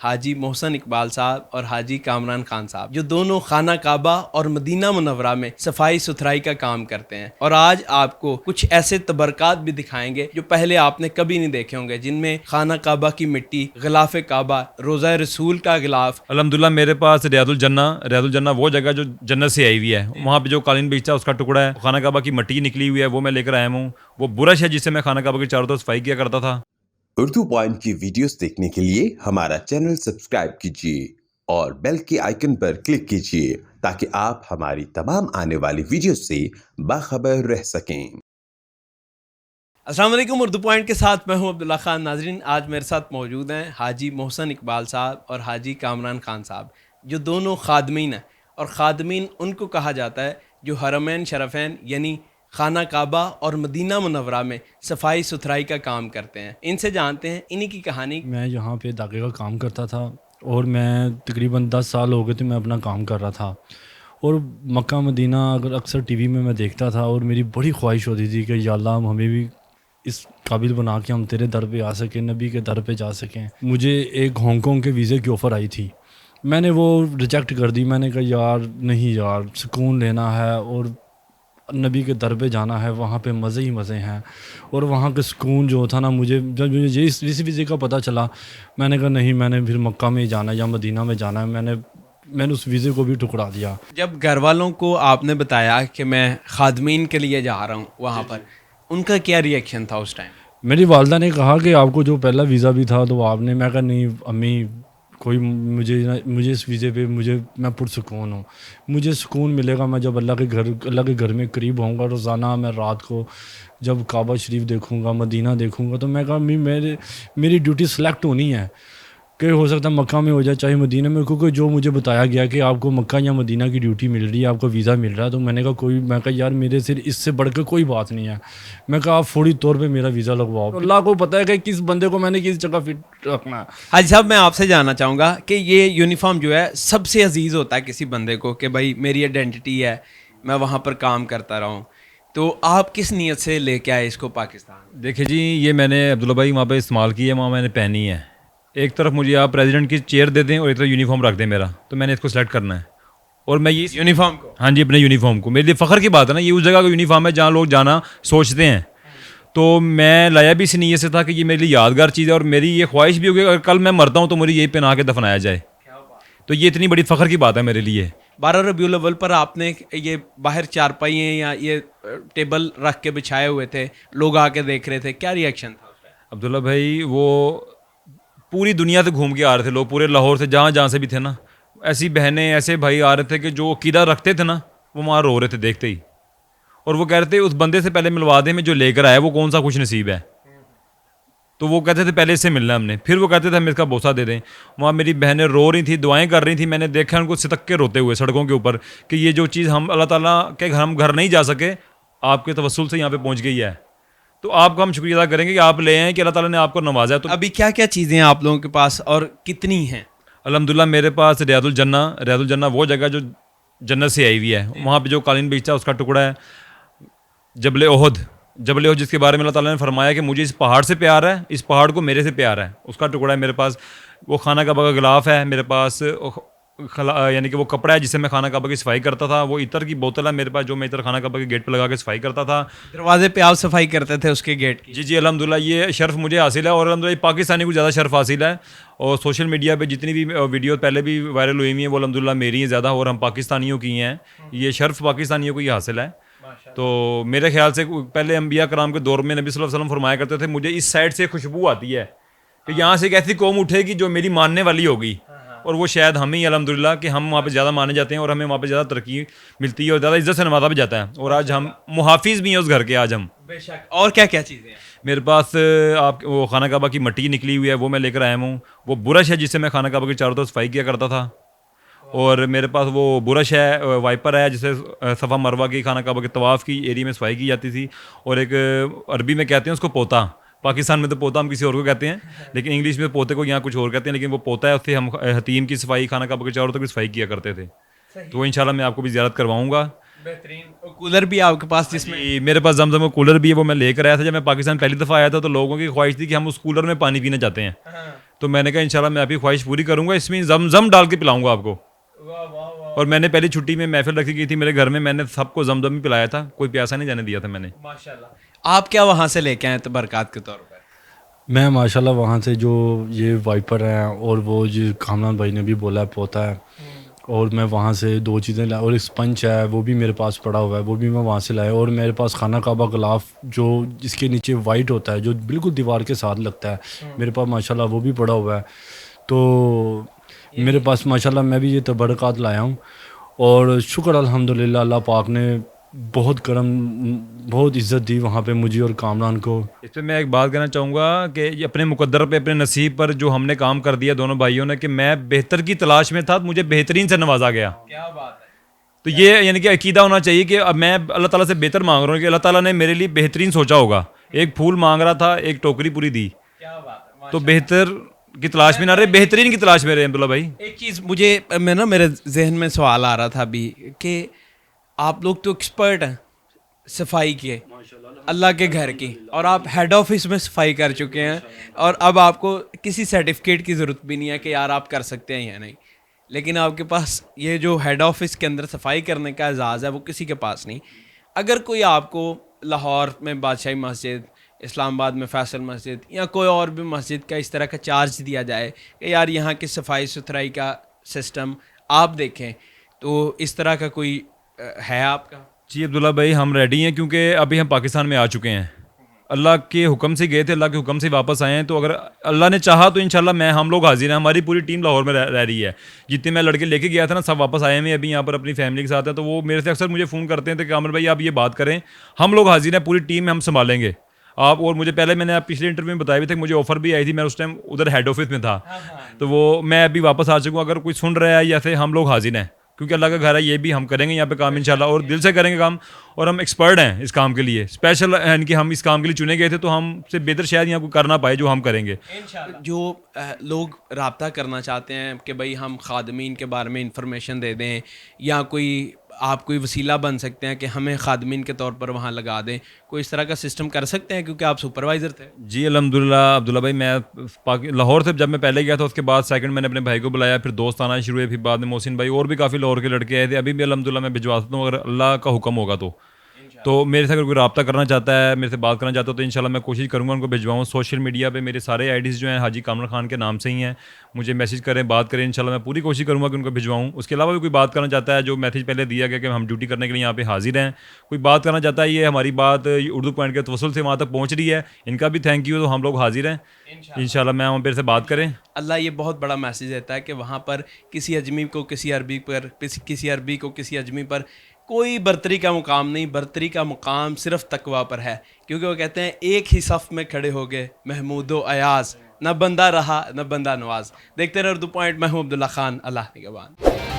حاجی محسن اقبال صاحب اور حاجی کامران خان صاحب، جو دونوں خانہ کعبہ اور مدینہ منورہ میں صفائی ستھرائی کا کام کرتے ہیں، اور آج آپ کو کچھ ایسے تبرکات بھی دکھائیں گے جو پہلے آپ نے کبھی نہیں دیکھے ہوں گے، جن میں خانہ کعبہ کی مٹی، غلاف کعبہ، روضہ رسول کا غلاف۔ الحمدللہ میرے پاس ریاض الجنہ وہ جگہ جو جنت سے آئی ہوئی ہے، وہاں پہ جو قالین بیچتا ہے اس کا ٹکڑا ہے، خانہ کعبہ کی مٹی نکلی ہوئی ہے، وہ میں لے کر آیا ہوں۔ وہ برش ہے جس سے میں خانہ کعبہ کے چاروں طرف صفائی کیا کرتا تھا۔ اردو پوائنٹ کی ویڈیوز دیکھنے کے لیے ہمارا چینل سبسکرائب کیجیے اور بیل کے آئیکن پر کلک کیجیے تاکہ آپ ہماری تمام آنے والی ویڈیوز سے باخبر رہ سکیں۔ السلام علیکم، اردو پوائنٹ کے ساتھ میں ہوں عبداللہ خان۔ ناظرین، آج میرے ساتھ موجود ہیں حاجی محسن اقبال صاحب اور حاجی کامران خان صاحب، جو دونوں خادمین ہیں، اور خادمین ان کو کہا جاتا ہے جو حرمین شرفین یعنی خانہ کعبہ اور مدینہ منورہ میں صفائی ستھرائی کا کام کرتے ہیں۔ ان سے جانتے ہیں انہی کی کہانی۔ میں یہاں پہ داغے کا کام کرتا تھا اور میں تقریباً 10 سال ہو گئے تھے میں اپنا کام کر رہا تھا، اور مکہ مدینہ اگر اکثر ٹی وی میں دیکھتا تھا، اور میری بڑی خواہش ہوتی تھی کہ یا اللہ ہمیں بھی اس قابل بنا کے ہم تیرے در پہ آ سکیں، نبی کے در پہ جا سکیں۔ مجھے ایک ہانگ کانگ کے ویزے کی آفر آئی تھی، میں نے وہ ریجیکٹ کر دی۔ میں نے کہا یار نہیں یار، سکون لینا ہے اور نبی کے در پہ جانا ہے، وہاں پہ مزے ہی مزے ہیں۔ اور وہاں کا سکون جو تھا نا، جب مجھے اس ویزے کا پتہ چلا، میں نے کہا نہیں، میں نے پھر مکہ میں جانا ہے یا مدینہ میں جانا ہے۔ میں نے اس ویزے کو بھی ٹکرا دیا۔ جب گھر والوں کو آپ نے بتایا کہ میں خادمین کے لیے جا رہا ہوں وہاں پر، ان کا کیا ری ایکشن تھا اس ٹائم؟ میری والدہ نے کہا کہ آپ کو جو پہلا ویزا بھی تھا تو آپ نے، میں کہا نہیں امی، کوئی مجھے اس ویزے پہ میں پرسکون ہوں۔ مجھے سکون ملے گا میں جب اللہ کے گھر میں قریب ہوں گا۔ روزانہ میں رات کو جب کعبہ شریف دیکھوں گا، مدینہ دیکھوں گا، تو میں کہا میری ڈیوٹی سلیکٹ ہونی ہے کہ ہو سکتا ہے مکہ میں ہو جائے چاہے مدینہ میں، کیونکہ جو مجھے بتایا گیا کہ آپ کو مکہ یا مدینہ کی ڈیوٹی مل رہی ہے، آپ کو ویزا مل رہا ہے، تو میں نے کہا یار میرے سے اس سے بڑھ کے کوئی بات نہیں ہے۔ میں کہا آپ فوری طور پہ میرا ویزا لگواؤ۔ اللہ کو پتہ ہے کہ کس بندے کو میں نے کس جگہ فٹ رکھنا ہے۔ حاجی صاحب، میں آپ سے جاننا چاہوں گا کہ یہ یونیفارم جو ہے سب سے عزیز ہوتا ہے کسی بندے کو، کہ بھائی میری آئیڈینٹی ہے، میں وہاں پر کام کرتا رہا ہوں، تو آپ کس نیت سے لے کے آئے اس کو پاکستان؟ دیکھیں جی، یہ میں نے عبداللہ بھائی وہاں پہ استعمال کی ہے، وہاں میں نے پہنی ہے۔ ایک طرف مجھے آپ پریزیڈنٹ کی چیئر دے دیں اور ایک طرف یونیفارم رکھ دیں میرا، تو میں نے اس کو سلیکٹ کرنا ہے، اور میں یہ یونیفارم کو، ہاں جی، اپنے یونیفارم کو، میرے لیے فخر کی بات ہے نا، یہ اس جگہ کا یونیفارم ہے جہاں لوگ جانا سوچتے ہیں، تو میں لایا بھی اس نیت سے تھا کہ یہ میرے لیے یادگار چیز ہے، اور میری یہ خواہش بھی ہوگی اگر کل میں مرتا ہوں تو مجھے یہی پہنا کے دفنایا جائے، تو یہ اتنی بڑی فخر کی بات ہے میرے لیے۔ 12 ربیع الاول پر آپ نے یہ باہر چارپائیاں یا یہ ٹیبل رکھ کے بچھائے ہوئے تھے، لوگ آ کے دیکھ رہے تھے، کیا ری ایکشن تھا اس ٹائم؟ عبداللہ بھائی وہ پوری دنیا سے گھوم کے آ رہے تھے لوگ، پورے لاہور سے جہاں سے بھی تھے نا، ایسی بہنیں ایسے بھائی آ رہے تھے کہ جو عقیدہ رکھتے تھے نا، وہ وہاں رو رہے تھے دیکھتے ہی، اور وہ کہہ رہے تھے اس بندے سے پہلے ملوا دیں میں جو لے کر آیا وہ کون سا خوش نصیب ہے، تو وہ کہتے تھے پہلے اس سے ملنا ہم نے، پھر وہ کہتے تھے ہم اس کا بوسہ دے دیں۔ وہاں میری بہنیں رو رہی تھیں، دعائیں کر رہی تھیں، میں نے دیکھا ان کو سٹک کے روتے ہوئے سڑکوں کے اوپر کہ یہ جو چیز ہم اللہ تعالیٰ کے ہم گھر نہیں جا سکے، آپ کے توسل سے یہاں پہ پہنچ گئی ہے، تو آپ کا ہم شکریہ ادا کریں گے کہ آپ لے آئیں، کہ اللہ تعالیٰ نے آپ کو نوازا ہے۔ تو ابھی کیا کیا چیزیں ہیں آپ لوگوں کے پاس اور کتنی ہیں؟ الحمدللہ میرے پاس ریاض الجنہ وہ جگہ جو جنت سے آئی ہوئی ہے، وہاں پہ جو قالین بیچتا ہے اس کا ٹکڑا ہے، جبل احد جس کے بارے میں اللہ تعالیٰ نے فرمایا کہ مجھے اس پہاڑ سے پیار ہے، اس پہاڑ کو میرے سے پیار ہے، اس کا ٹکڑا ہے میرے پاس۔ وہ خانہ کعبہ کا غلاف ہے میرے پاس، یعنی کہ وہ کپڑا ہے جس سے میں خانہ کعبہ کی صفائی کرتا تھا۔ وہ عطر کی بوتل ہے میرے پاس جو میں عطر خانہ کعبہ کے گیٹ پہ لگا کے صفائی کرتا تھا۔ دروازے پہ آپ صفائی کرتے تھے اس کے گیٹ کی؟ جی الحمدللہ یہ شرف مجھے حاصل ہے، اور الحمدللہ پاکستانی کو زیادہ شرف حاصل ہے، اور سوشل میڈیا پہ جتنی بھی ویڈیو پہلے بھی وائرل ہوئی ہوئی ہیں وہ الحمدللہ میری ہیں زیادہ، اور ہم پاکستانیوں کی ہیں، یہ شرف پاکستانیوں کو ہی حاصل ہے۔ تو میرے خیال سے پہلے انبیاء کرام کے دور میں نبی صلی اللہ علیہ وسلم فرمایا کرتے تھے مجھے اس سائڈ سے خوشبو آتی ہے کہ یہاں سے ایک ایسی قوم اٹھے گی جو میری ماننے والی ہوگی، اور وہ شاید ہم ہی الحمدللہ کہ ہم وہاں پہ زیادہ مانے جاتے ہیں، اور ہمیں وہاں پہ زیادہ ترقی ملتی ہے اور زیادہ عزت سے نوازا بھی جاتا ہے، اور آج ہم محافظ بھی ہیں اس گھر کے۔ آج ہم بے شک۔ اور کیا کیا چیزیں ہیں میرے پاس؟ آپ وہ خانہ کعبہ کی مٹی نکلی ہوئی ہے، وہ میں لے کر آیا ہوں۔ وہ برش ہے جس سے میں خانہ کعبہ کے چاروں طرف صفائی کیا کرتا تھا، اور میرے پاس وہ برش ہے، وائپر ہے جس سے صفا مروہ کی خانہ کعبہ کے طواف کی ایریا میں صفائی کی جاتی تھی، اور ایک عربی میں کہتے ہیں اس کو پوتا، پاکستان میں تو پوتا ہم کسی اور کو کہتے ہیں، لیکن انگلش میں پوتے کو یہاں کچھ اور کہتے ہیں، لیکن وہ پوتا ہے، اس سے ہم حتیم کی صفائی خانہ کعبہ کے چاروں طرف صفائی کیا کرتے تھے، تو وہ انشاءاللہ میں آپ کو بھی زیارت کرواؤں گا۔ بہترین کولر بھی آپ کے پاس جس میں؟ میرے پاس زمزم کا کولر بھی ہے، وہ میں لے کر آیا تھا جب میں پاکستان پہلی دفعہ آیا تھا، تو لوگوں کی خواہش تھی کہ ہم اس کولر میں پانی پینا چاہتے ہیں، تو میں نے کہا انشاءاللہ میں آپ کی خواہش پوری کروں گا, اس میں زمزم ڈال کے پلاؤں گا آپ کو. اور میں نے پہلی چھٹی میں محفل رکھی گئی تھی میرے گھر میں, میں نے سب کو زمزم ہی پلایا تھا, کوئی پیاسا نہیں جانے دیا تھا میں نے. ماشاءاللہ. آپ کیا وہاں سے لے کے آئے برکات کے طور پر؟ میں ماشاءاللہ وہاں سے جو یہ وائپر ہیں اور وہ جو کامران بھائی نے بھی بولا ہے پوتا ہے, اور میں وہاں سے 2 چیزیں لایا, اور ایک اسپنچ ہے وہ بھی میرے پاس پڑا ہوا ہے, وہ بھی میں وہاں سے لایا. اور میرے پاس خانہ کعبہ غلاف جو جس کے نیچے وائٹ ہوتا ہے جو بالکل دیوار کے ساتھ لگتا ہے, میرے پاس ماشاءاللہ وہ بھی پڑا ہوا ہے. تو میرے پاس ماشاءاللہ میں بھی یہ تبرکات لایا ہوں, اور شکر الحمدللہ اللہ پاک نے بہت کرم, بہت عزت دی وہاں پہ مجھے اور کامران کو. اس پہ میں ایک بات کہنا چاہوں گا کہ یہ اپنے مقدر پہ, اپنے نصیب پر جو ہم نے کام کر دیا دونوں بھائیوں نے, کہ میں بہتر کی تلاش میں تھا, مجھے بہترین سے نوازا گیا. کیا بات ہے. تو یہ یعنی کہ عقیدہ ہونا چاہیے کہ اب میں اللہ تعالیٰ سے بہتر مانگ رہا ہوں کہ اللہ تعالیٰ نے میرے لیے بہترین سوچا ہوگا. ایک پھول مانگ رہا تھا, ایک ٹوکری پوری دی. کیا بات ہے. تو بہتر کی تلاش میں نہ رہے, بہترین کی تلاش میں رہے عبداللہ بھائی. ایک چیز مجھے میرے ذہن میں سوال آ رہا تھا ابھی کہ آپ لوگ تو ایکسپرٹ ہیں صفائی کے, اللہ کے گھر کی, اور آپ ہیڈ آفس میں صفائی کر چکے ہیں, اور اب آپ کو کسی سرٹیفکیٹ کی ضرورت بھی نہیں ہے کہ یار آپ کر سکتے ہیں یا نہیں. لیکن آپ کے پاس یہ جو ہیڈ آفس کے اندر صفائی کرنے کا اعزاز ہے وہ کسی کے پاس نہیں. اگر کوئی آپ کو لاہور میں بادشاہی مسجد, اسلام آباد میں فیصل مسجد, یا کوئی اور بھی مسجد کا اس طرح کا چارج دیا جائے کہ یار یہاں کی صفائی ستھرائی کا سسٹم آپ دیکھیں, تو اس طرح کا کوئی ہے آپ کا؟ جی عبداللہ بھائی ہم ریڈی ہیں, کیونکہ ابھی ہم پاکستان میں آ چکے ہیں, اللہ کے حکم سے گئے تھے, اللہ کے حکم سے واپس آئے ہیں. تو اگر اللہ نے چاہا تو انشاءاللہ ہم لوگ حاضر ہیں. ہماری پوری ٹیم لاہور میں رہ رہی ہے, جتنے میں لڑکے لے کے گیا تھا نا سب واپس آئے ہیں ابھی یہاں پر اپنی فیملی کے ساتھ ہیں. تو وہ میرے سے اکثر مجھے فون کرتے ہیں کہ کامر بھائی آپ یہ بات کریں, ہم لوگ حاضر ہیں, پوری ٹیم میں ہم سنبھالیں گے آپ. اور مجھے پہلے میں نے پچھلے انٹرویو میں بتایا بھی تھا کہ مجھے آفر بھی آئی تھی, میں اس ٹائم ادھر ہیڈ آفس میں تھا. تو وہ میں ابھی واپس آ چکا ہوں. اگر کوئی سن رہا ہے یا پھر ہم لوگ حاضر ہیں, کیونکہ اللہ کا گھر ہے, یہ بھی ہم کریں گے یہاں پہ کام انشاءاللہ, اور دل سے کریں گے کام. اور ہم ایکسپرٹ ہیں اس کام کے لیے, اسپیشل یعنی کہ ہم اس کام کے لیے چنے گئے تھے, تو ہم سے بہتر شاید یہاں کوئی کر نہ پائے جو ہم کریں گے. جو لوگ رابطہ کرنا چاہتے ہیں کہ بھائی ہم خادمین کے بارے میں انفارمیشن دے دیں, یا آپ کوئی وسیلہ بن سکتے ہیں کہ ہمیں خادمین کے طور پر وہاں لگا دیں, کوئی اس طرح کا سسٹم کر سکتے ہیں کیونکہ آپ سپروائزر تھے؟ جی الحمدللہ عبداللہ بھائی, میں لاہور سے جب میں پہلے گیا تھا اس کے بعد سیکنڈ میں نے اپنے بھائی کو بلایا, پھر دوست آنا شروع ہوئے, پھر بعد میں محسن بھائی, اور بھی کافی لاہور کے لڑکے آئے تھے. ابھی بھی الحمدللہ میں بھجوا سکتا ہوں اگر اللہ کا حکم ہوگا تو میرے سے اگر کوئی رابطہ کرنا چاہتا ہے, میرے سے بات کرنا چاہتا ہے, تو انشاءاللہ میں کوشش کروں گا ان کو بھجواؤں. سوشل میڈیا پہ میرے سارے آئی ڈیز جو ہیں حاجی کامران خان کے نام سے ہی ہیں, مجھے میسج کریں, بات کریں, انشاءاللہ میں پوری کوشش کروں گا کہ ان کو بھجواؤں. اس کے علاوہ بھی کوئی بات کرنا چاہتا ہے, جو میسج پہلے دیا گیا کہ ہم ڈیوٹی کرنے کے لیے یہاں پہ حاضر ہیں, کوئی بات کرنا چاہتا ہے, یہ ہماری بات اردو پوائنٹ کے توسل سے وہاں تک پہنچ رہی ہے, ان کا بھی تھینک یو. تو ہم لوگ حاضر ہیں انشاءاللہ, میں وہاں پہ سے بات کریں. اللہ یہ بہت بڑا میسیج دیتا ہے کہ وہاں پر کسی اجمی کو کسی عربی پر, کسی عربی کو کسی اجمی پر کوئی برتری کا مقام نہیں. برتری کا مقام صرف تقویٰ پر ہے, کیونکہ وہ کہتے ہیں ایک ہی صف میں کھڑے ہو گئے محمود و ایاز, نہ بندہ رہا نہ بندہ نواز. دیکھتے رہے اردو پوائنٹ, میں ہوں عبداللہ خان, اللہ نگہبان.